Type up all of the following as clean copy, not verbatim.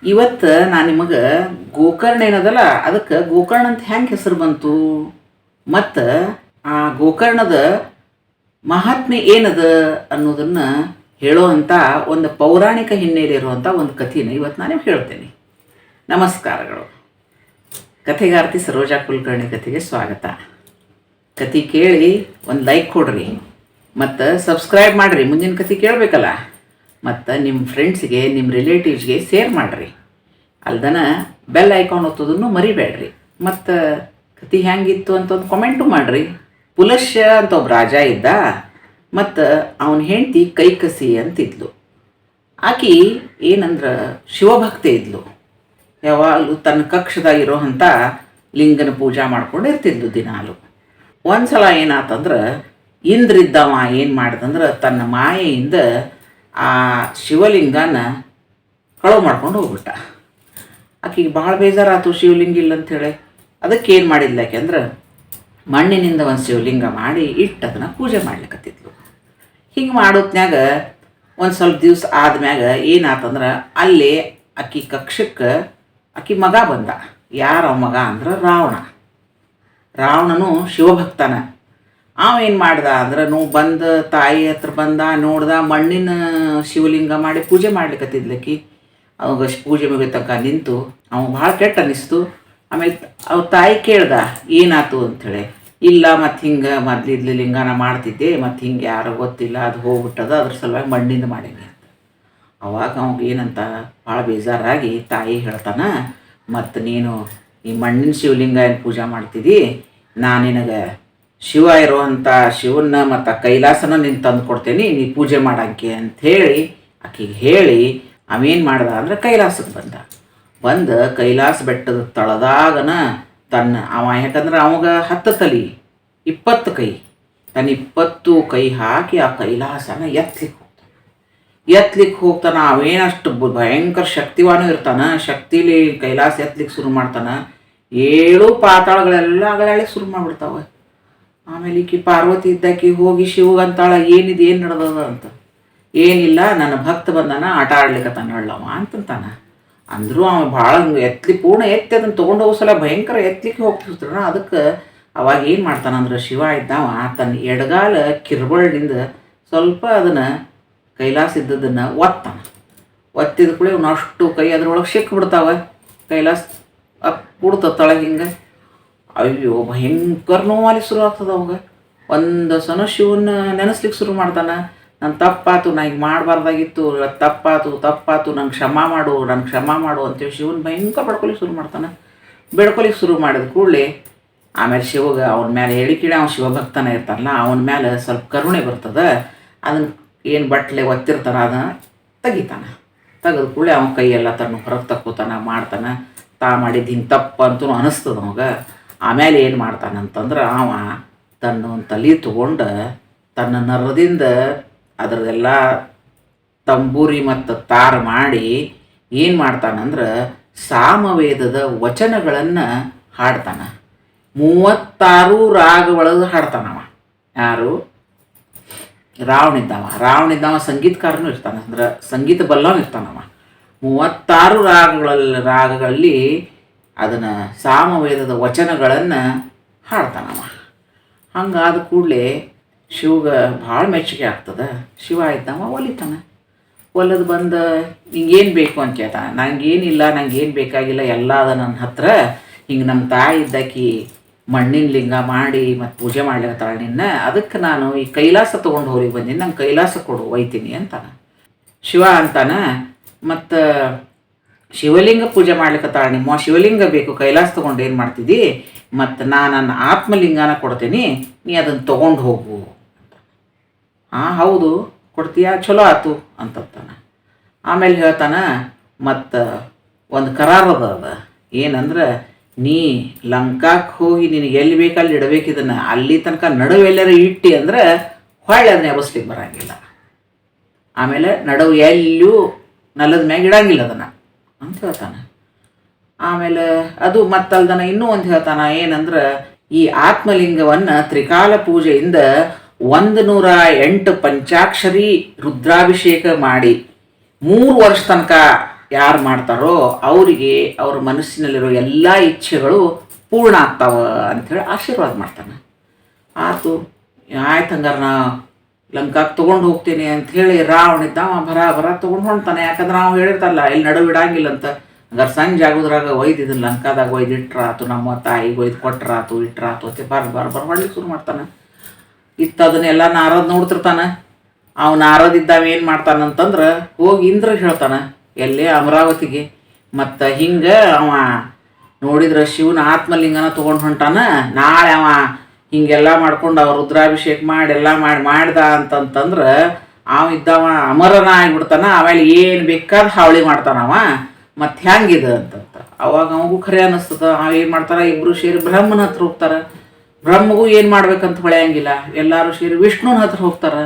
ಇವತ್ತು ನಾನು ನಿಮಗೆ ಗೋಕರ್ಣ ಏನದಲ್ಲ ಅದಕ್ಕೆ ಗೋಕರ್ಣ ಅಂತ ಹೆಂಗೆ ಹೆಸರು ಬಂತು ಮತ್ತು ಆ ಗೋಕರ್ಣದ ಮಹಾತ್ಮೆ ಏನದ ಅನ್ನೋದನ್ನು ಹೇಳೋವಂಥ ಒಂದು ಪೌರಾಣಿಕ ಹಿನ್ನೆಲೆ ಇರುವಂಥ ಒಂದು ಕಥೆನ ಇವತ್ತು ನಾನು ಹೇಳ್ತೇನೆ. ನಮಸ್ಕಾರಗಳು. ಕಥೆಗಾರ್ತಿ ಸರೋಜಾ ಕುಲಕರ್ಣಿ ಕಥೆಗೆ ಸ್ವಾಗತ. ಕತೆ ಕೇಳಿ ಒಂದು ಲೈಕ್ ಕೊಡ್ರಿ ಮತ್ತು ಸಬ್ಸ್ಕ್ರೈಬ್ ಮಾಡಿರಿ, ಮುಂದಿನ ಕತೆ ಕೇಳಬೇಕಲ್ಲ. ಮತ್ತು ನಿಮ್ಮ ಫ್ರೆಂಡ್ಸ್ಗೆ ನಿಮ್ಮ ರಿಲೇಟಿವ್ಸ್ಗೆ ಶೇರ್ ಮಾಡಿರಿ. ಅಲ್ದನ ಬೆಲ್ ಐಕಾನ್ ಒತ್ತೋದನ್ನು ಮರಿಬೇಡ್ರಿ. ಮತ್ತು ಕತೆ ಹೆಂಗಿತ್ತು ಅಂತ ಒಂದು ಕಾಮೆಂಟು ಮಾಡಿರಿ. ಪುಲಶ್ಯ ಅಂತ ಒಬ್ಬ ರಾಜ ಇದ್ದ, ಮತ್ತು ಅವನ ಹೆಂಡತಿ ಕೈಕಸಿ ಅಂತಿದ್ಲು. ಆಕೆ ಏನಂದ್ರೆ ಶಿವಭಕ್ತಿ ಇದ್ಲು. ಯಾವಾಗಲೂ ತನ್ನ ಕಕ್ಷದಾಗಿರೋ ಅಂಥ ಲಿಂಗನ ಪೂಜಾ ಮಾಡ್ಕೊಂಡು ಇರ್ತಿದ್ಲು ದಿನಾಲು. ಒಂದು ಸಲ ಏನಾತಂದ್ರೆ ಇಂದ್ರಿದ್ದವ ಏನು ಮಾಡ್ದಂದ್ರೆ ತನ್ನ ಮಾಯೆಯಿಂದ ಆ ಶಿವಲಿಂಗನ ಕಳವು ಮಾಡ್ಕೊಂಡು ಹೋಗ್ಬಿಟ್ಟ. ಆಕೆಗೆ ಭಾಳ ಬೇಜಾರಾಯ್ತು ಶಿವಲಿಂಗ ಇಲ್ಲ ಅಂಥೇಳಿ. ಅದಕ್ಕೆ ಏನು ಮಾಡಿದ್ಲು ಯಾಕೆಂದ್ರೆ ಮಣ್ಣಿನಿಂದ ಒಂದು ಶಿವಲಿಂಗ ಮಾಡಿ ಇಟ್ಟು ಅದನ್ನು ಪೂಜೆ ಮಾಡ್ಲಿಕ್ಕತ್ತಿದ್ಲು. ಹಿಂಗೆ ಮಾಡೋತ್ನ್ಯಾಗ ಒಂದು ಸ್ವಲ್ಪ ದಿವಸ ಆದ್ಮ್ಯಾಗ ಏನಾತಂದ್ರೆ ಅಲ್ಲಿ ಆಕೆ ಕಕ್ಷಕ್ಕೆ ಆಕೆ ಮಗ ಬಂದ. ಯಾರ ಮಗ ಅಂದ್ರೆ ರಾವಣನು ಶಿವಭಕ್ತನ. ಅವೇನು ಮಾಡ್ದ ಅಂದ್ರೆ ಬಂದ ತಾಯಿ ಹತ್ರ ಬಂದ, ನೋಡ್ದ ಮಣ್ಣಿನ ಶಿವಲಿಂಗ ಮಾಡಿ ಪೂಜೆ ಮಾಡ್ಲಿಕ್ಕತ್ತಿದ್ಲಕ್ಕಿ. ಅವಾಗ ಪೂಜೆ ಮುಗಿದ ತನಕ ನಿಂತು ಅವ ಭಾಳ ಕೆಟ್ಟ ಅನ್ನಿಸ್ತು. ಆಮೇಲೆ ಅವ್ರ ತಾಯಿ ಕೇಳ್ದ ಏನಾಯ್ತು ಅಂಥೇಳಿ. ಇಲ್ಲ ಮತ್ತು ಹಿಂಗೆ ಮೊದ್ಲಿದ್ಲಿ ಲಿಂಗನ ಮಾಡ್ತಿದ್ದೆ, ಮತ್ತು ಹಿಂಗೆ ಯಾರೋ ಗೊತ್ತಿಲ್ಲ ಅದು ಹೋಗ್ಬಿಟ್ಟದ, ಅದ್ರ ಸಲುವಾಗಿ ಮಣ್ಣಿಂದ ಮಾಡೀನಿ ಅಂತ. ಅವಾಗ ಅವಾಗ ಏನಂತ ಭಾಳ ಬೇಜಾರಾಗಿ ತಾಯಿ ಹೇಳ್ತಾನ, ಮತ್ತು ನೀನು ಈ ಮಣ್ಣಿನ ಶಿವಲಿಂಗ ಏನು ಪೂಜೆ ಮಾಡ್ತಿದ್ದಿ, ನಾನು ನಿನಗೆ ಶಿವ ಇರುವಂಥ ಶಿವನ್ನ ಮತ್ತು ಕೈಲಾಸನ ನೀನು ತಂದು ಕೊಡ್ತೇನೆ, ನೀ ಪೂಜೆ ಮಾಡಂಕೆ ಅಂಥೇಳಿ ಆಕೆಗೆ ಹೇಳಿ ಅವೇನು ಮಾಡ್ದ ಅಂದ್ರೆ ಕೈಲಾಸಕ್ಕೆ ಬಂದ ಕೈಲಾಸ ಬೆಟ್ಟದ ತಳದಾಗನ ಯಾಕಂದ್ರೆ ಅವಾಗ 10 ತಲೆ 20 ಕೈ, ತನ್ನ 20 ಕೈ ಹಾಕಿ ಆ ಕೈಲಾಸನ ಎತ್ತಲಿಕ್ಕೆ ಹೋಗ್ತಾನೆ. ಅವೇನಷ್ಟು ಭಯಂಕರ ಶಕ್ತಿವಾನು ಇರ್ತಾನೆ. ಶಕ್ತಿಲಿ ಕೈಲಾಸ ಎತ್ತಲಿಕ್ಕೆ ಶುರು ಮಾಡ್ತಾನೆ. 7 ಪಾತಾಳಗಳೆಲ್ಲ ಅಗಳಾಳಿಗೆ ಶುರು ಮಾಡಿಬಿಡ್ತಾವೆ. ಆಮೇಲೆ ಈಕಿ ಪಾರ್ವತಿ ಇದ್ದಾಕಿ ಹೋಗಿ ಶಿವಗಂತಾಳ, ಏನಿದೆ ಏನು ನಡೆದದ ಅಂತ. ಏನಿಲ್ಲ, ನನ್ನ ಭಕ್ತ ಬಂದಾನ, ಆಟ ಆಡ್ಲಿಕ್ಕತ್ತಾನ ಹೇಳವ ಅಂತಂತಾನ. ಅಂದರೂ ಅವ ಭಾಳ ಪೂರ್ಣ ಎತ್ತಿ ಅದನ್ನು ತೊಗೊಂಡು ಹೋಗೋ ಸಲ ಭಯಂಕರ ಎತ್ತಲಿಕ್ಕೆ ಹೋಗ್ತಿರ್ತಾನ. ಅದಕ್ಕೆ ಅವಾಗ ಏನು ಮಾಡ್ತಾನಂದ್ರೆ ಶಿವ ಇದ್ದಾವ ತನ್ನ ಎಡಗಾಲ ಕಿರ್ಬಳ್ಳಿಂದ ಸ್ವಲ್ಪ ಅದನ್ನು ಕೈಲಾಸ ಇದ್ದದನ್ನು ಒತ್ತಿದ ಕೂಡ ಇವನು ಅಷ್ಟು ಕೈ ಅದ್ರೊಳಗೆ ಸಿಕ್ಬಿಡ್ತಾವೆ. ಕೈಲಾಸ ಬಿಡ್ತದೆ ತಳಗೆ ಹಿಂಗೆ. ಅಯ್ಯೋ ಭಯಂಕರ ನೋವಾಲಿ ಶುರು ಆಗ್ತದೆ ಅವಾಗ. ಒಂದು ಸಲ ಶಿವನ ನೆನೆಸ್ಲಿಕ್ಕೆ ಶುರು ಮಾಡ್ತಾನೆ. ನನ್ನ ತಪ್ಪಾತು, ನಾ ಈಗ ಮಾಡಬಾರ್ದಾಗಿತ್ತು, ತಪ್ಪಾತು, ನಂಗೆ ಕ್ಷಮಾ ಮಾಡು ಅಂತೇಳಿ ಶಿವನ ಭಯಂಕರ ಬೇಡ್ಕೊಲಿಕ್ಕೆ ಶುರು ಮಾಡಿದ ಕೂಡಲೇ ಆಮೇಲೆ ಶಿವಗೆ ಅವನ ಮೇಲೆ ಹೇಳಿಕಿಡೆ ಅವ್ನು ಶಿವಭಕ್ತನ ಇರ್ತಾನಲ್ಲ, ಅವನ ಮೇಲೆ ಸ್ವಲ್ಪ ಕರುಣೆ ಬರ್ತದೆ. ಅದನ್ನು ಏನು ಬಟ್ಲೆ ಒತ್ತಿರ್ತಾನೆ ಅದನ್ನು ತೆಗೆದ ಕೂಡಲೇ ಅವನ ಕೈಯೆಲ್ಲ ತನ್ನ ಹೊರಗೆ ತಕ್ಕೋತಾನೆ, ಮಾಡ್ತಾನೆ. ಮಾಡಿದ್ದು ಹಿಂಗೆ ತಪ್ಪು ಅಂತೂ ಅನಿಸ್ತದೆ ಅವಾಗ. ಆಮೇಲೆ ಏನು ಮಾಡ್ತಾನಂತಂದ್ರೆ ಅವ ತನ್ನ ಒಂದು ತಲೆ ತೊಗೊಂಡು ತನ್ನ ನರದಿಂದ ಅದರದೆಲ್ಲ ತಂಬೂರಿ ಮತ್ತು ತಾರು ಮಾಡಿ ಏನು ಮಾಡ್ತಾನಂದ್ರೆ ಸಾಮವೇದದ ವಚನಗಳನ್ನು ಹಾಡ್ತಾನೆ. 36 ರಾಗ ಒಳಗೆ ಹಾಡ್ತಾನವ. ಯಾರು? ರಾವಣಿದ್ದವ ಸಂಗೀತಕಾರನೂ ಇರ್ತಾನೆ, ಅಂದ್ರೆ ಸಂಗೀತ ಬಲ್ಲವೂ ಇರ್ತಾನವ. 36 ರಾಗಗಳಲ್ಲಿ ಅದನ್ನು ಸಾಮವೇದದ ವಚನಗಳನ್ನು ಹಾಡ್ತಾನವ. ಹಂಗಾದ ಕೂಡಲೇ ಶಿವಗೆ ಭಾಳ ಮೆಚ್ಚುಗೆ ಆಗ್ತದೆ. ಶಿವ ಇದ್ದಾವ ಒಲಿದು ಬಂದು ನಿಂಗೇನು ಬೇಕು ಅಂತ ಕೇಳ್ತಾನೆ. ನಂಗೇನು ಬೇಕಾಗಿಲ್ಲ, ಎಲ್ಲ ಅದ ನನ್ನ ಹತ್ರ. ಹಿಂಗೆ ನಮ್ಮ ತಾಯಿ ಇದ್ದಾಕಿ ಮಣ್ಣಿನ ಲಿಂಗ ಮಾಡಿ ಮತ್ತು ಪೂಜೆ ಮಾಡ್ಲಿಕ್ಕತ್ತಾಳೆ ನಿನ್ನ, ಅದಕ್ಕೆ ನಾನು ಈ ಕೈಲಾಸ ತೊಗೊಂಡು ಹೋಗಿ ಬಂದೀನಿ, ನಂಗೆ ಕೈಲಾಸ ಕೊಡು ಒಯ್ತೀನಿ ಅಂತಾನೆ. ಶಿವ ಅಂತಾನೆ, ಮತ್ತು ಶಿವಲಿಂಗ ಪೂಜೆ ಮಾಡ್ಲಿಕ್ಕತ್ತಾಳೆ ನಿಮ್ಮ ಶಿವಲಿಂಗ ಬೇಕು, ಕೈಲಾಸ ತೊಗೊಂಡು ಏನು ಮಾಡ್ತಿದ್ದಿ, ಮತ್ತು ನನ್ನ ಆತ್ಮಲಿಂಗನ ಕೊಡ್ತೀನಿ, ನೀ ಅದನ್ನು ತೊಗೊಂಡು ಹೋಗು. ಹೌದು ಕೊಡ್ತೀಯಾ, ಚಲೋ ಆಯ್ತು ಅಂತಂತಾನೆ. ಆಮೇಲೆ ಹೇಳ್ತಾನೆ, ಮತ್ತು ಒಂದು ಕರಾರದ ಏನಂದ್ರೆ ನೀ ಲಂಕಾಕ್ಕೆ ಹೋಗಿ ನಿನಗೆ ಎಲ್ಲಿ ಬೇಕಲ್ಲಿ ಇಡಬೇಕಿದನ್ನು, ಅಲ್ಲಿ ತನಕ ನಡುವೆ ಎಲ್ಲರೂ ಇಟ್ಟು ಅಂದ್ರೆ ಹೊಳ್ಳೆ ಅದನ್ನ ಎಬಸ್ಲಿಕ್ಕೆ ಬರೋಂಗಿಲ್ಲ. ಆಮೇಲೆ ನಡುವು ಎಲ್ಲೂ ನೆಲದ ಮ್ಯಾಗ ಇಡಂಗಿಲ್ಲ ಅದನ್ನು ಅಂತ ಹೇಳ್ತಾನೆ. ಆಮೇಲೆ ಅದು ಮತ್ತಲ್ದನ ಇನ್ನೂ ಒಂದು ಹೇಳ್ತಾನೆ, ಏನಂದ್ರೆ ಈ ಆತ್ಮಲಿಂಗವನ್ನು ತ್ರಿಕಾಲ ಪೂಜೆಯಿಂದ 108 ಪಂಚಾಕ್ಷರಿ ರುದ್ರಾಭಿಷೇಕ ಮಾಡಿ 3 ವರ್ಷ ತನಕ ಯಾರು ಮಾಡ್ತಾರೋ ಅವರಿಗೆ ಅವ್ರ ಮನಸ್ಸಿನಲ್ಲಿರೋ ಎಲ್ಲ ಇಚ್ಛೆಗಳು ಪೂರ್ಣ ಆಗ್ತಾವ ಅಂಥೇಳಿ ಆಶೀರ್ವಾದ ಮಾಡ್ತಾನೆ. ಆತು ಆಯ್ತು ಹಂಗಾರೆ ನಾ ಲಂಕಾಕ್ಕೆ ತೊಗೊಂಡು ಹೋಗ್ತೀನಿ ಅಂಥೇಳಿ ರಾವಣ ಇದ್ದಾವ ಬರ ತೊಗೊಂಡು ಹೊಂಟಾನೆ. ಯಾಕಂದ್ರೆ ನಾವು ಹೇಳಿರ್ತಾರಲ್ಲ ಇಲ್ಲಿ ನಡುವೆ ಇಡಂಗಿಲ್ಲ ಅಂತ. ಹಂಗಾರೆ ಸಂಜೆ ಆಗೋದ್ರಾಗ ಒಯ್ದು ಇದನ್ನು ಲಂಕಾದಾಗ ಒಯ್ದು ಇಟ್ರಾತು, ನಮ್ಮ ತಾಯಿಗೆ ಒಯ್ದು ಕೊಟ್ರಾತು ಇಟ್ರಾತು ಅಂತ ಹೊಳ್ಳಿಕ್ಕೆ ಶುರು ಮಾಡ್ತಾನೆ. ಅದನ್ನೆಲ್ಲ ನಾರದ್ ನೋಡ್ತಿರ್ತಾನೆ. ಅವ್ನು ನಾರದಿದ್ದಾವ ಏನು ಮಾಡ್ತಾನಂತಂದ್ರೆ ಹೋಗಿ ಇಂದ್ರ ಹೇಳ್ತಾನೆ ಎಲ್ಲೇ ಅಮರಾವತಿಗೆ. ಮತ್ತು ಹಿಂಗೆ ಅವ ನೋಡಿದ್ರೆ ಶಿವನ ಆತ್ಮಲಿಂಗನ ತೊಗೊಂಡು ಹೊಂಟಾನ. ನಾಳೆ ಅವ ಹಿಂಗೆಲ್ಲ ಮಾಡ್ಕೊಂಡು ಅವ್ರು ರುದ್ರಾಭಿಷೇಕ ಮಾಡಿ ಎಲ್ಲ ಮಾಡ್ದ ಅಂತಂತಂದ್ರೆ ಅವ ಇದ್ದವ ಅಮರನ ಆಗಿಬಿಡ್ತಾನ. ಆಮೇಲೆ ಏನು ಬೇಕಾದ ಹಾವಳಿ ಮಾಡ್ತಾನವ. ಮತ್ತು ಹೆಂಗಿದೆ ಅಂತಂತ ಅವಾಗ ಅವಾಗೂ ಖರೆ ಅನ್ನಿಸ್ತದ. ಏನು ಮಾಡ್ತಾರೆ, ಇಬ್ಬರು ಸೇರಿ ಬ್ರಹ್ಮನ ಹತ್ರ ಹೋಗ್ತಾರೆ. ಬ್ರಹ್ಮಗೂ ಏನು ಮಾಡ್ಬೇಕಂತ ಹೊಳೆಯಂಗಿಲ್ಲ. ಎಲ್ಲರೂ ಸೇರಿ ವಿಷ್ಣುನ ಹತ್ರ ಹೋಗ್ತಾರೆ.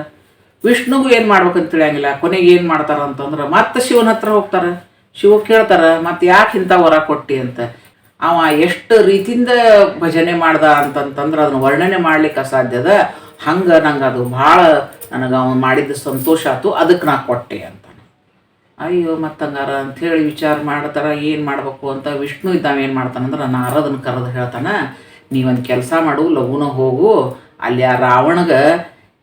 ವಿಷ್ಣುಗೂ ಏನು ಮಾಡ್ಬೇಕಂತ ತಿಳಿಯಂಗಿಲ್ಲ. ಕೊನೆಗೆ ಏನು ಮಾಡ್ತಾರೆ ಅಂತಂದ್ರೆ ಮತ್ತೆ ಶಿವನ ಹತ್ರ ಹೋಗ್ತಾರೆ. ಶಿವ ಕೇಳ್ತಾರೆ ಮತ್ತೆ ಯಾಕೆ ಇಂಥ ವರ ಕೊಟ್ಟಿ ಅಂತ. ಅವ ಎಷ್ಟು ರೀತಿಯಿಂದ ಭಜನೆ ಮಾಡ್ದ ಅಂತಂತಂದ್ರೆ ಅದನ್ನು ವರ್ಣನೆ ಮಾಡ್ಲಿಕ್ಕೆ ಅಸಾಧ್ಯದ. ಹಂಗೆ ನಂಗೆ ಅದು ಭಾಳ ನನಗೆ ಅವನು ಮಾಡಿದ್ದು ಸಂತೋಷ ಆಯ್ತು, ಅದಕ್ಕೆ ನಾ ಕೊಟ್ಟೆ ಅಂತ. ಅಯ್ಯೋ ಮತ್ತಂಗಾರ ಅಂಥೇಳಿ ವಿಚಾರ ಮಾಡ್ತಾರ ಏನು ಮಾಡಬೇಕು ಅಂತ. ವಿಷ್ಣು ಇದ್ದಾವ ಏನು ಮಾಡ್ತಾನಂದ್ರೆ ನಾರದನ ಕರೆದು ಹೇಳ್ತಾನೆ, ನೀವೊಂದು ಕೆಲಸ ಮಾಡು, ಲಘುನ ಹೋಗು ಅಲ್ಲಿ ಆ ರಾವಣಗೆ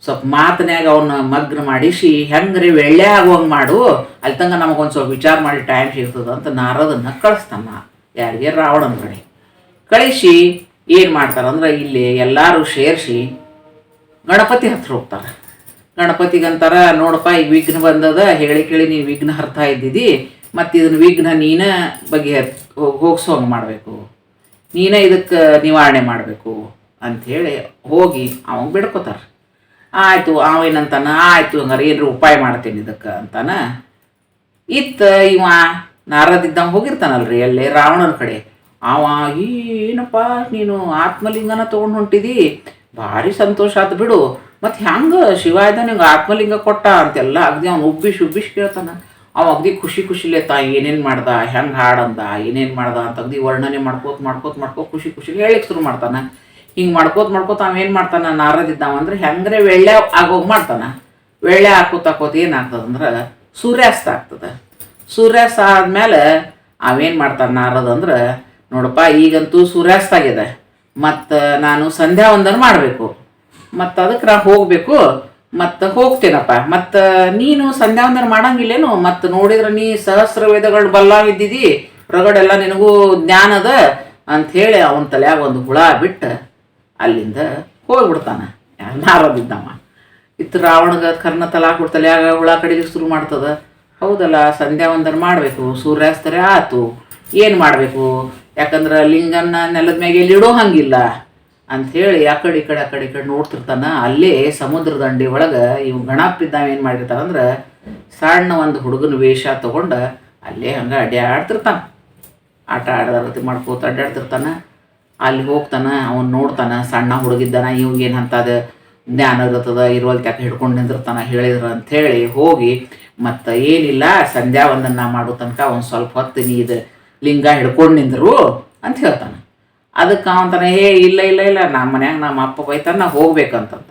ಸ್ವಲ್ಪ ಮಾತನ್ಯಾಗ ಅವನ್ನ ಮಗ್ನ ಮಾಡಿಸಿ ಹೆಂಗ್ರಿ ಒಳ್ಳೆ ಆಗುವಂಗೆ ಮಾಡು, ಅಲ್ಲಿ ತನಕ ನಮಗೊಂದು ಸ್ವಲ್ಪ ವಿಚಾರ ಮಾಡಿ ಟೈಮ್ ಸಿಗ್ತದೆ ಅಂತ ನಾರದನ್ನ ಕಳಿಸ್ತಾನ. ಯಾರಿಗೆ? ರಾವಣನ ಕಡೆ ಕಳಿಸಿ ಏನು ಮಾಡ್ತಾರಂದ್ರೆ ಇಲ್ಲಿ ಎಲ್ಲರೂ ಸೇರಿಸಿ ಗಣಪತಿ ಹತ್ರ ಹೋಗ್ತಾರೆ. ಗಣಪತಿಗಂತಾರ, ನೋಡಪ್ಪ ಈಗ ವಿಘ್ನ ಬಂದದ, ಹೇಳಿ ಕೇಳಿ ನೀನು ವಿಘ್ನ ಹರ್ತಾ ಇದ್ದಿದ್ದಿ, ಮತ್ತು ಇದನ್ನು ವಿಘ್ನ ನೀನೇ ಹೋಗ್ಸೋಂಗೆ ಮಾಡಬೇಕು, ನೀನೇ ಇದಕ್ಕೆ ನಿವಾರಣೆ ಮಾಡಬೇಕು ಅಂಥೇಳಿ ಹೋಗಿ ಅವಂಗೆ ಬಿಡ್ಕೋತಾರೆ. ಆಯಿತು ಅವೇನಂತಾನ, ಆಯಿತು ಹಂಗಾರೆ ಏನ್ರಿ ಉಪಾಯ ಮಾಡ್ತೀನಿ ಇದಕ್ಕೆ ಅಂತಾನ. ಇವ ನಾರದಿದ್ದಂಗೆ ಹೋಗಿರ್ತಾನಲ್ರಿ ಅಲ್ಲಿ ರಾವಣನ ಕಡೆ. ಅವ ಏನಪ್ಪ ನೀನು ಆತ್ಮಲಿಂಗನ ತೊಗೊಂಡು ಹೊಂಟಿದಿ, ಭಾರಿ ಸಂತೋಷ ಆಯ್ತು ಬಿಡು, ಮತ್ತು ಹೆಂಗೆ ಶಿವ ಇದ್ದ ನಿಂಗೆ ಆತ್ಮಲಿಂಗ ಕೊಟ್ಟ ಅಂತೆಲ್ಲ ಅಗ್ದಿ ಅವ್ನು ಉಬ್ಬಿಸಿ ಕೇಳ್ತಾನೆ. ಅವ ಅಗ್ದಿ ಖುಷಿಲೇ ಏನೇನು ಮಾಡ್ದ, ಹೆಂಗೆ ಹಾಡಂದ, ಏನೇನು ಮಾಡ್ದ ಅಂತ ಅಗ್ದಿ ವರ್ಣನೆ ಮಾಡ್ಕೋತ ಖುಷಿ ಹೇಳಿಕ್ಕೆ ಶುರು ಮಾಡ್ತಾನೆ. ಹಿಂಗೆ ಮಾಡ್ಕೋತ ಅವೇನು ಮಾಡ್ತಾನೆ ನಾರದಿದ್ದಾವ ಅಂದ್ರೆ ಹೆಂಗ್ರೆ ಒಳ್ಳೆ ಆಗೋಗಿ ಮಾಡ್ತಾನೆ. ಒಳ್ಳೆ ಹಾಕೋತ ಏನಾಗ್ತದಂದ್ರೆ ಸೂರ್ಯಾಸ್ತ ಆಗ್ತದೆ. ಸೂರ್ಯಾಸ್ತ ಆದಮೇಲೆ ಅವೇನು ಮಾಡ್ತಾನೆ ನಾರದ ಅಂದ್ರೆ, ನೋಡಪ್ಪ ಈಗಂತೂ ಸೂರ್ಯಾಸ್ತ ಆಗಿದೆ, ಮತ್ತು ನಾನು ಸಂಧ್ಯಾ ವಂದನ ಮಾಡಬೇಕು, ಮತ್ತು ಅದಕ್ಕೆ ನಾ ಹೋಗಬೇಕು, ಮತ್ತು ಹೋಗ್ತೇನಪ್ಪ, ಮತ್ತು ನೀನು ಸಂಧ್ಯಾ ವಂದನ ಮಾಡಂಗಿಲ್ಲೇನು, ಮತ್ತು ನೋಡಿದ್ರೆ ನೀ ಸಹಸ್ರ ವೇದಗಳು ಬಲ್ಲಾವಿದ್ದಿದಿ, ಪ್ರಗಡೆಲ್ಲ ನಿನಗೂ ಜ್ಞಾನ ಅದ ಅಂಥೇಳಿ ಅವನ ತಲೆಯಾಗ ಒಂದು ಹುಳ ಬಿಟ್ಟು ಅಲ್ಲಿಂದ ಹೋಗ್ಬಿಡ್ತಾನೆ ನಾರದಿದ್ದಮ್ಮ. ರಾವಣಗ ಕರ್ಣ ತಲಾಕ್ಬಿಟ್ಟು ತಲೆಯಾಗ ಹುಳ ಕಡಿಲಿಕ್ಕೆ ಶುರು ಮಾಡ್ತದ. ಹೌದಲ್ಲ, ಸಂಧ್ಯಾ ವಂದನ ಮಾಡಬೇಕು, ಸೂರ್ಯಾಸ್ತರೇ ಆಯ್ತು, ಏನು ಮಾಡಬೇಕು, ಯಾಕಂದ್ರೆ ಲಿಂಗನ್ನ ನೆಲದ ಮ್ಯಾಗೆ ಎಲ್ಲಿಡೋ ಹಂಗಿಲ್ಲ ಅಂಥೇಳಿ ಆ ಕಡೆ ಈ ಕಡೆ ನೋಡ್ತಿರ್ತಾನ. ಅಲ್ಲೇ ಸಮುದ್ರ ದಂಡಿ ಒಳಗೆ ಇವು ಗಣಪಿದ್ದಾವ ಏನು ಮಾಡಿರ್ತಾರಂದ್ರೆ ಸಣ್ಣ ಒಂದು ಹುಡುಗನ ವೇಷ ತೊಗೊಂಡು ಅಲ್ಲೇ ಹಂಗೆ ಅಡ್ಡಾಡ್ತಿರ್ತಾನೆ. ಆಟ ಆಡೋದತಿ ಮಾಡ್ಕೋತ ಅಡ್ಡಾಡ್ತಿರ್ತಾನೆ. ಅಲ್ಲಿ ಹೋಗ್ತಾನೆ, ಅವನು ನೋಡ್ತಾನೆ, ಸಣ್ಣ ಹುಡುಗಿದ್ದಾನ, ಇವಾಗೇನು ಅಂತದ ಜ್ಞಾನ ಇರ್ತದ, ಇರುವಲ್ಲಿ ಯಾಕೆ ಹಿಡ್ಕೊಂಡು ನಿಂದಿರ್ತಾನೆ ಹೇಳಿದ್ರು ಅಂಥೇಳಿ ಹೋಗಿ, ಮತ್ತು ಏನಿಲ್ಲ ಸಂಧ್ಯಾ ವಂದನ ಮಾಡೋ ತನಕ ಒಂದು ಸ್ವಲ್ಪ ಹೊತ್ತು ನೀ ಇದು ಲಿಂಗ ಹಿಡ್ಕೊಂಡು ನಿಂದರು ಅಂತ ಹೇಳ್ತಾನೆ. ಅದಕ್ಕೆ ಅವಂತಾನೆ, ಇಲ್ಲ ನಮ್ಮ ಮನ್ಯಾಗ ನಮ್ಮ ಅಪ್ಪ ಬೈತಾನೆ, ನಾ ಹೋಗ್ಬೇಕಂತಂತ.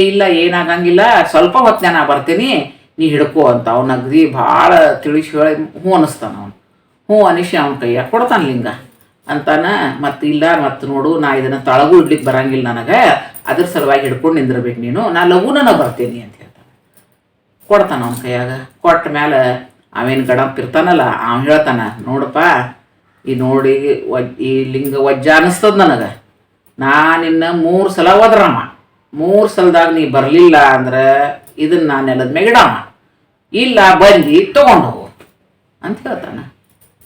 ಇಲ್ಲ ಏನಾಗಂಗಿಲ್ಲ, ಸ್ವಲ್ಪ ಹೊತ್ತು ನಾ ಬರ್ತೀನಿ, ನೀ ಹಿಡ್ಕೋ ಅಂತ ಅವ್ನ ಅಗ್ದಿ ಭಾಳ ತಿಳಿಸಿ ಹೇಳಿ ಹ್ಞೂ ಅನ್ನಿಸ್ತಾನೆ. ಅವನು ಹ್ಞೂ ಅನಿಸಿ ಅವನ ಕೈಯಾಗ ಕೊಡ್ತಾನೆ ಲಿಂಗ ಅಂತಾನ. ಮತ್ತು ಇಲ್ಲ ಮತ್ತು ನೋಡು, ನಾ ಇದನ್ನು ತಳಗೂ ಇಡ್ಲಿಕ್ಕೆ ಬರಂಗಿಲ್ಲ ನನಗೆ, ಅದ್ರ ಸಲುವಾಗಿ ಹಿಡ್ಕೊಂಡು ನಿಂದಿರ್ಬೇಕು ನೀನು, ನಾ ಲಘುನ ಬರ್ತೀನಿ ಅಂತ ಹೇಳ್ತಾನೆ. ಕೊಡ್ತಾನೆ ಅವನ ಕೈಯಾಗ. ಕೊಟ್ಟ ಮೇಲೆ ಅವೇನು ಗಣಪ ಇರ್ತಾನಲ್ಲ ಅವ್ನು ಹೇಳ್ತಾನೆ, ನೋಡಪ್ಪ ಈ ನೋಡಿ ಈ ಲಿಂಗ ವಜ್ಜ ಅನ್ನಿಸ್ತದ ನನಗೆ, ನಾನಿನ್ನ 3 ಸಲ ಒದ್ರಮ್ಮ, 3 ಸಲದಾಗ ನೀ ಬರಲಿಲ್ಲ ಅಂದ್ರೆ ಇದನ್ನು ನಾನು ನೆಲದ ಮ್ಯಾಗಿಡಮ್ಮ, ಇಲ್ಲ ಬಂದು ತೊಗೊಂಡು ಹೋಗು ಅಂತ ಹೇಳ್ತಾನೆ.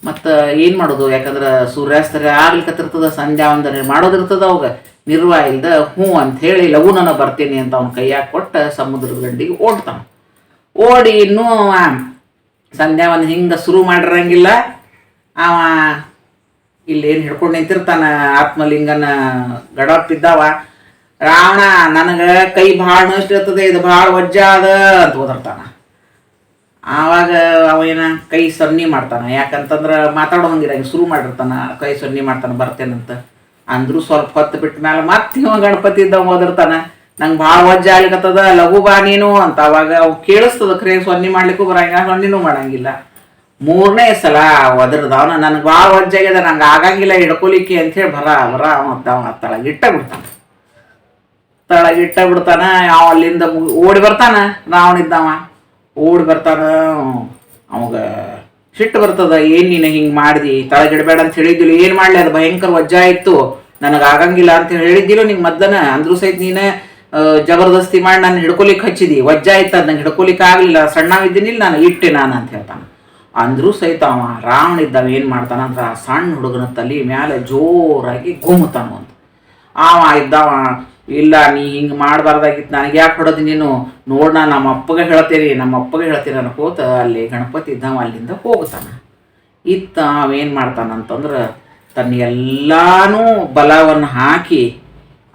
ಮತ್ತು ಏನು ಮಾಡೋದು, ಯಾಕಂದ್ರೆ ಸೂರ್ಯಾಸ್ತರ ಆಗ್ಲಿಕ್ಕತ್ತಿರ್ತದ, ಸಂಧ್ಯಾ ವಂದನೆ ಮಾಡೋದಿರ್ತದ, ಅವಾಗ ನಿರ್ವಾಹ ಇಲ್ದ ಹ್ಞೂ ಅಂಥೇಳಿ ಲಘುನ ಬರ್ತೀನಿ ಅಂತ ಅವ್ನ ಕೈಯಾಗ ಕೊಟ್ಟು ಸಮುದ್ರದ ಗಂಡಿಗೆ ಓಡ್ತಾನೆ. ಓಡಿ ಇನ್ನೂ ಸಂಧ್ಯಾ ವಂದನೆ ಹಿಂಗೆ ಶುರು ಮಾಡಿರಂಗಿಲ್ಲ. ಅವ ಇಲ್ಲೇನು ಹಿಡ್ಕೊಂಡು ನಿಂತಿರ್ತಾನೆ ಆತ್ಮಲಿಂಗನ ಗಡಪ್ಪಿದ್ದಾವ. ರಾವಣ ನನಗೆ ಕೈ ಭಾಳ ನೋಯಿಸ್ತದೆ, ಇದು ಭಾಳ ವಜ್ಜ ಅದ ಅಂತ ಓದಿರ್ತಾನೆ. ಆವಾಗ ಅವೇನ ಕೈ ಸನ್ನಿ ಮಾಡ್ತಾನೆ, ಯಾಕಂತಂದ್ರೆ ಮಾತಾಡೋಂಗಿರಂಗೆ ಶುರು ಮಾಡಿರ್ತಾನೆ, ಕೈ ಸನ್ನಿ ಮಾಡ್ತಾನೆ ಬರ್ತೇನಂತ. ಅಂದರೂ ಸ್ವಲ್ಪ ಹೊತ್ತು ಬಿಟ್ಟ ಮೇಲೆ ಮತ್ತೆ ಇವ ಗಣಪತಿ ಇದ್ದಂಗೆ ಓದಿರ್ತಾನೆ, ನಂಗೆ ಭಾಳ ವಜ್ಜ ಆಗ್ಲಿಕ್ಕತ್ತದ, ಲಘು ಬಾ ನೀನು ಅಂತ. ಅವಾಗ ಅವು ಕೇಳಿಸ್ತದ, ಖರೆ ಸೊನ್ನೆ ಮಾಡ್ಲಿಕ್ಕೂ ಬರಂಗಿಲ್ಲ, ಸೊನ್ನಿನೂ ಮಾಡಂಗಿಲ್ಲ. ಮೂರನೇ ಸಲ ಒದರ್ದವನ ನನಗೆ ಭಾಳ ವಜ್ಜಾಗ್ಯದ, ನಂಗೆ ಆಗಂಗಿಲ್ಲ ಹಿಡ್ಕೊಲಿಕ್ಕೆ ಅಂಥೇಳಿ ಬರ ಅವ ತಳಗಿಟ್ಟ ಬಿಡ್ತಾನ. ಅವ ಅಲ್ಲಿಂದ ಓಡಿ ಬರ್ತಾನ. ರಾವಣಿದ್ದವ ಓಡಿ ಬರ್ತಾನ. ಅವಾಗ ಸಿಟ್ಟು ಬರ್ತದ, ಏನು ನೀನು ಹಿಂಗೆ ಮಾಡಿದಿ, ತಳಗಿಡಬೇಡ ಅಂತ ಹೇಳಿದ್ದಿಲ್ಲ, ಏನು ಮಾಡಲಿ, ಅದು ಭಯಂಕರ ವಜ್ಜಾ ಇತ್ತು, ನನಗೆ ಆಗಂಗಿಲ್ಲ ಅಂತ ಹೇಳಿದ್ದಿಲ್ಲ ನಿಂಗೆ ಮೊದ್ಲನ. ಅಂದ್ರೂ ಸಹಿತ ನೀನು ಜಬರ್ದಸ್ತಿ ಮಾಡಿ ನಾನು ಹಿಡ್ಕೊಲಿಕ್ಕೆ ಹಚ್ಚಿದಿ, ವಜ್ಜಾ ಇತ್ತು, ಅದು ನಂಗೆ ಹಿಡ್ಕೊಲಿಕ್ಕೆ ಆಗಲಿಲ್ಲ, ಸಣ್ಣವಿದ್ದೀನಿಲ್ಲ, ನಾನು ಇಟ್ಟೆ ನಾನು ಅಂತ ಹೇಳ್ತಾನೆ. ಅಂದ್ರೂ ಸಹಿತ ಅವ ರಾವಣ ಇದ್ದಾವ ಏನು ಮಾಡ್ತಾನಂದ್ರೆ ಆ ಸಣ್ಣ ಹುಡುಗನ ತಲೆ ಮ್ಯಾಲೆ ಜೋರಾಗಿ ಗುಮ್ಮತಾನ ಅಂತ. ಅವ ಇದ್ದಾವ, ಇಲ್ಲ ನೀ ಹಿಂಗೆ ಮಾಡಬಾರ್ದಾಗಿತ್ತು, ನನಗೆ ಯಾಕೆ ಹೊಡೋದು ನೀನು, ನೋಡ್ ನಾನು ನಮ್ಮ ಅಪ್ಪಗೆ ಹೇಳ್ತೀನಿ ಅನ್ಕೋತ ಅಲ್ಲಿ ಗಣಪತಿ ಇದ್ದಾವ ಅಲ್ಲಿಂದ ಹೋಗ್ತಾನೆ. ಅವೇನು ಮಾಡ್ತಾನಂತಂದ್ರೆ ತನ್ನ ಎಲ್ಲಾನು ಬಲವನ್ನು ಹಾಕಿ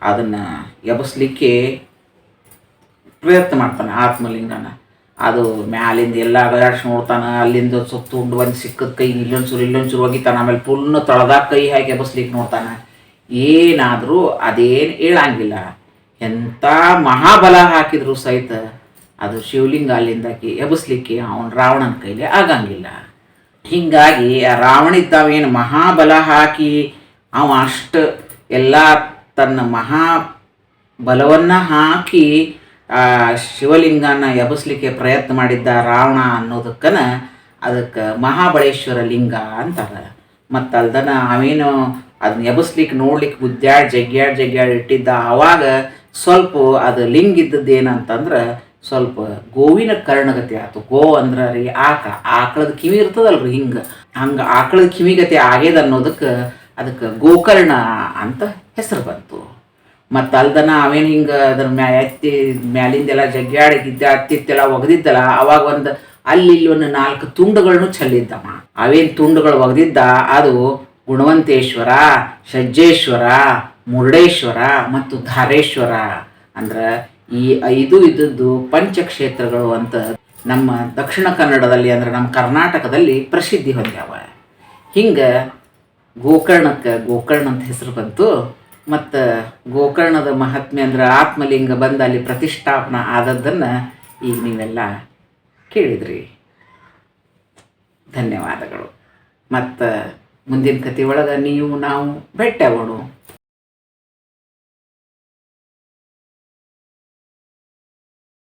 ಅದನ್ನು ಎಬಸ್ಲಿಕ್ಕೆ ಪ್ರಯತ್ನ ಮಾಡ್ತಾನೆ ಆತ್ಮಲಿಂಗನ. ಅದು ಮ್ಯಾಲಿಂದ ಎಲ್ಲ ಅಗಲಾಡ್ಸಿ ನೋಡ್ತಾನೆ. ಅಲ್ಲಿಂದ ಸುತ್ತ ಉಂಡು ಬಂದು ಸಿಕ್ಕದ ಕೈ ಇಲ್ಲೊಂಚೂರು ಒಗಿತಾನೆ. ಆಮೇಲೆ ಫುಲ್ಲು ತೊಳೆದಾಗ ಕೈ ಹಾಕಿ ಎಬಸ್ಲಿಕ್ಕೆ ನೋಡ್ತಾನೆ. ಏನಾದರೂ ಅದೇನು ಹೇಳಂಗಿಲ್ಲ. ಎಂಥ ಮಹಾಬಲ ಹಾಕಿದ್ರು ಸಹಿತ ಅದು ಶಿವಲಿಂಗ ಅಲ್ಲಿಂದಾಕಿ ಎಬಸ್ಲಿಕ್ಕೆ ಅವನು ರಾವಣನ ಕೈಲಿ ಆಗಂಗಿಲ್ಲ. ಹೀಗಾಗಿ ಆ ರಾವಣ ಇದ್ದಾವೇನು ಮಹಾಬಲ ಹಾಕಿ ಅವ ಅಷ್ಟು ಎಲ್ಲ ತನ್ನ ಮಹಾಬಲವನ್ನು ಹಾಕಿ ಆ ಶಿವಲಿಂಗನ ಎಬಸ್ಲಿಕ್ಕೆ ಪ್ರಯತ್ನ ಮಾಡಿದ್ದ ರಾವಣ ಅನ್ನೋದಕ್ಕನ ಅದಕ್ಕೆ ಮಹಾಬಳೇಶ್ವರ ಲಿಂಗ ಅಂತಾರೆ. ಮತ್ತು ಅಲ್ದನ ಅವೇನು ಅದನ್ನ ಎಬಸ್ಲಿಕ್ಕೆ ನೋಡ್ಲಿಕ್ಕೆ ಗುದ್ದಾಡಿ ಜಗ್ಗ್ಯಾಡಿ ಇಟ್ಟಿದ್ದ. ಆವಾಗ ಸ್ವಲ್ಪ ಅದು ಲಿಂಗ ಇದ್ದದ್ದು ಏನಂತಂದ್ರೆ ಸ್ವಲ್ಪ ಗೋವಿನ ಕರ್ಣಗತಿ ಆಯ್ತು. ಗೋ ಅಂದ್ರೆ ರೀ ಆಕಳದ ಕಿವಿ ಇರ್ತದಲ್ರಿ, ಹಂಗೆ ಆಕಳದ ಕಿವಿಗತಿ ಆಗ್ಯದ ಅನ್ನೋದಕ್ಕೆ ಅದಕ್ಕೆ ಗೋಕರ್ಣ ಅಂತ ಹೆಸರು ಬಂತು. ಮತ್ತು ಅಲ್ದನ ಅವೇನು ಹಿಂಗೆ ಅದ್ರ ಮ್ಯಾಲಿಂದೆಲ್ಲ ಜಗ್ಗ್ಯಾಡಿ ಗಿದ್ದಾಡ್ತಿತ್ತೆಲ್ಲ ಒಗದಿದ್ದಲ್ಲ, ಅವಾಗ ಅಲ್ಲಿ ಒಂದು 4 ತುಂಡುಗಳನ್ನು ಚೆಲ್ಲಿದ್ದಮ್ಮ. ಅವೇನು ತುಂಡುಗಳು ಒಗದಿದ್ದ ಅದು ಗುಣವಂತೇಶ್ವರ, ಸಜ್ಜೇಶ್ವರ, ಮುರುಡೇಶ್ವರ ಮತ್ತು ಧಾರೇಶ್ವರ. ಅಂದ್ರೆ ಈ 5 ಇದ್ದದ್ದು ಪಂಚಕ್ಷೇತ್ರಗಳು ಅಂತ ನಮ್ಮ ದಕ್ಷಿಣ ಕನ್ನಡದಲ್ಲಿ ಅಂದ್ರೆ ನಮ್ಮ ಕರ್ನಾಟಕದಲ್ಲಿ ಪ್ರಸಿದ್ಧಿ ಹೊಂದ್ಯಾವ. ಹಿಂಗೆ ಗೋಕರ್ಣ ಅಂತ ಹೆಸರು ಬಂತು. ಮತ್ತು ಗೋಕರ್ಣದ ಮಹಾತ್ಮೆ ಅಂದ್ರೆ ಆತ್ಮಲಿಂಗ ಬಂದು ಅಲ್ಲಿ ಪ್ರತಿಷ್ಠಾಪನ ಆದದ್ದನ್ನು ಈಗ ನೀವೆಲ್ಲ ಕೇಳಿದ್ರಿ. ಧನ್ಯವಾದಗಳು. ಮತ್ತು ಮುಂದಿನ ಕಥೆ ಒಳಗೆ ನೀವು ನಾವು ಭೇಟಿಯಾಗೋಣ.